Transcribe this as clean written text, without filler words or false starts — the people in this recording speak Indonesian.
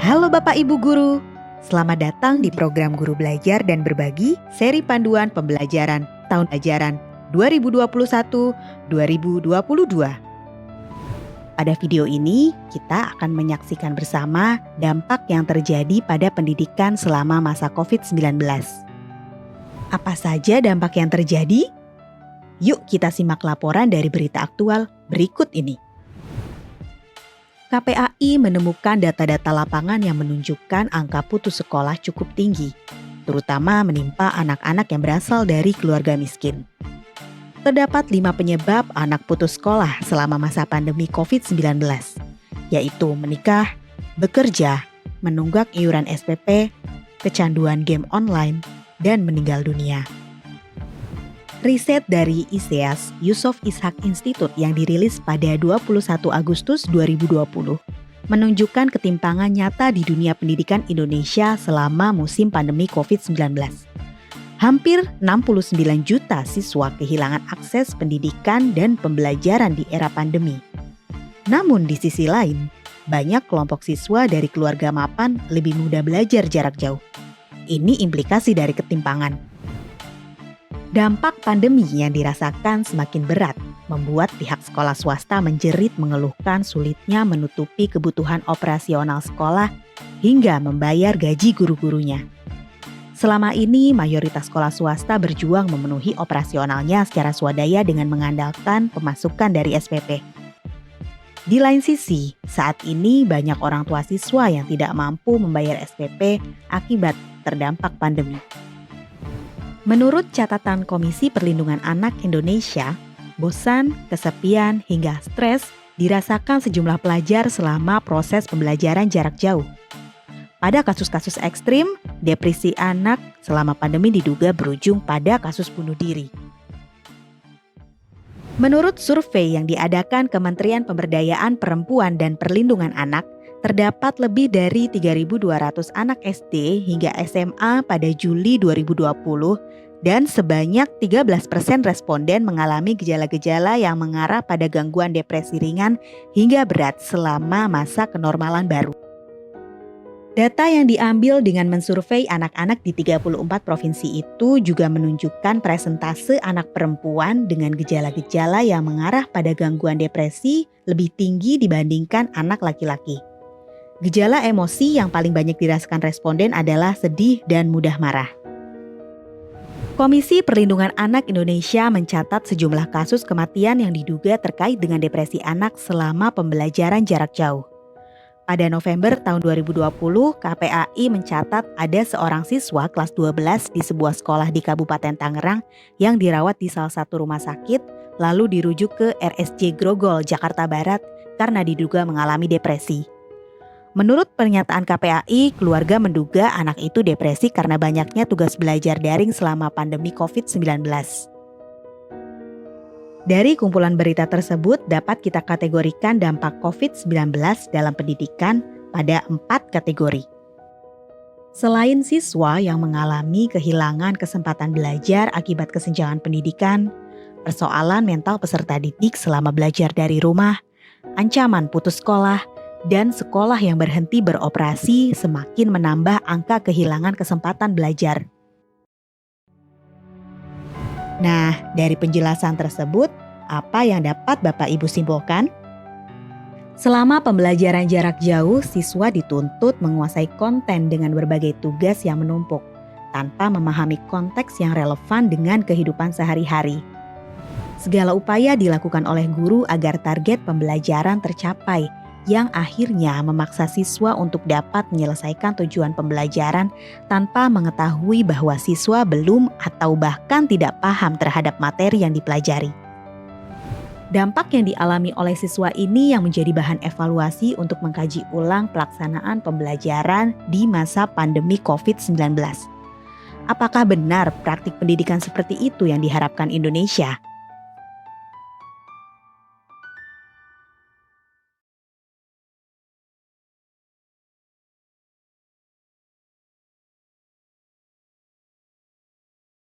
Halo Bapak Ibu Guru, selamat datang di program Guru Belajar dan Berbagi seri panduan pembelajaran tahun ajaran 2021-2022. Pada video ini, kita akan menyaksikan bersama dampak yang terjadi pada pendidikan selama masa COVID-19. Apa saja dampak yang terjadi? Yuk kita simak laporan dari berita aktual berikut ini. KPAI menemukan data-data lapangan yang menunjukkan angka putus sekolah cukup tinggi, terutama menimpa anak-anak yang berasal dari keluarga miskin. Terdapat 5 penyebab anak putus sekolah selama masa pandemi COVID-19, yaitu menikah, bekerja, menunggak iuran SPP, kecanduan game online, dan meninggal dunia. Riset dari ISEAS Yusof Ishak Institute yang dirilis pada 21 Agustus 2020 menunjukkan ketimpangan nyata di dunia pendidikan Indonesia selama musim pandemi COVID-19. Hampir 69 juta siswa kehilangan akses pendidikan dan pembelajaran di era pandemi. Namun di sisi lain, banyak kelompok siswa dari keluarga mapan lebih mudah belajar jarak jauh. Ini implikasi dari ketimpangan. Dampak pandemi yang dirasakan semakin berat membuat pihak sekolah swasta menjerit mengeluhkan sulitnya menutupi kebutuhan operasional sekolah hingga membayar gaji guru-gurunya. Selama ini, mayoritas sekolah swasta berjuang memenuhi operasionalnya secara swadaya dengan mengandalkan pemasukan dari SPP. Di lain sisi, saat ini banyak orang tua siswa yang tidak mampu membayar SPP akibat terdampak pandemi. Menurut catatan Komisi Perlindungan Anak Indonesia, bosan, kesepian, hingga stres dirasakan sejumlah pelajar selama proses pembelajaran jarak jauh. Pada kasus-kasus ekstrim, depresi anak selama pandemi diduga berujung pada kasus bunuh diri. Menurut survei yang diadakan Kementerian Pemberdayaan Perempuan dan Perlindungan Anak, terdapat lebih dari 3.200 anak SD hingga SMA pada Juli 2020 dan sebanyak 13% responden mengalami gejala-gejala yang mengarah pada gangguan depresi ringan hingga berat selama masa kenormalan baru. Data yang diambil dengan mensurvei anak-anak di 34 provinsi itu juga menunjukkan presentase anak perempuan dengan gejala-gejala yang mengarah pada gangguan depresi lebih tinggi dibandingkan anak laki-laki. Gejala emosi yang paling banyak dirasakan responden adalah sedih dan mudah marah. Komisi Perlindungan Anak Indonesia mencatat sejumlah kasus kematian yang diduga terkait dengan depresi anak selama pembelajaran jarak jauh. Pada November tahun 2020, KPAI mencatat ada seorang siswa kelas 12 di sebuah sekolah di Kabupaten Tangerang yang dirawat di salah satu rumah sakit lalu dirujuk ke RSJ Grogol, Jakarta Barat karena diduga mengalami depresi. Menurut pernyataan KPAI, keluarga menduga anak itu depresi karena banyaknya tugas belajar daring selama pandemi COVID-19. Dari kumpulan berita tersebut dapat kita kategorikan dampak COVID-19 dalam pendidikan pada 4 kategori. Selain siswa yang mengalami kehilangan kesempatan belajar akibat kesenjangan pendidikan, persoalan mental peserta didik selama belajar dari rumah, ancaman putus sekolah, dan sekolah yang berhenti beroperasi semakin menambah angka kehilangan kesempatan belajar. Nah, dari penjelasan tersebut, apa yang dapat Bapak Ibu simpulkan? Selama pembelajaran jarak jauh, siswa dituntut menguasai konten dengan berbagai tugas yang menumpuk, tanpa memahami konteks yang relevan dengan kehidupan sehari-hari. Segala upaya dilakukan oleh guru agar target pembelajaran tercapai, yang akhirnya memaksa siswa untuk dapat menyelesaikan tujuan pembelajaran tanpa mengetahui bahwa siswa belum atau bahkan tidak paham terhadap materi yang dipelajari. Dampak yang dialami oleh siswa ini yang menjadi bahan evaluasi untuk mengkaji ulang pelaksanaan pembelajaran di masa pandemi COVID-19. Apakah benar praktik pendidikan seperti itu yang diharapkan Indonesia?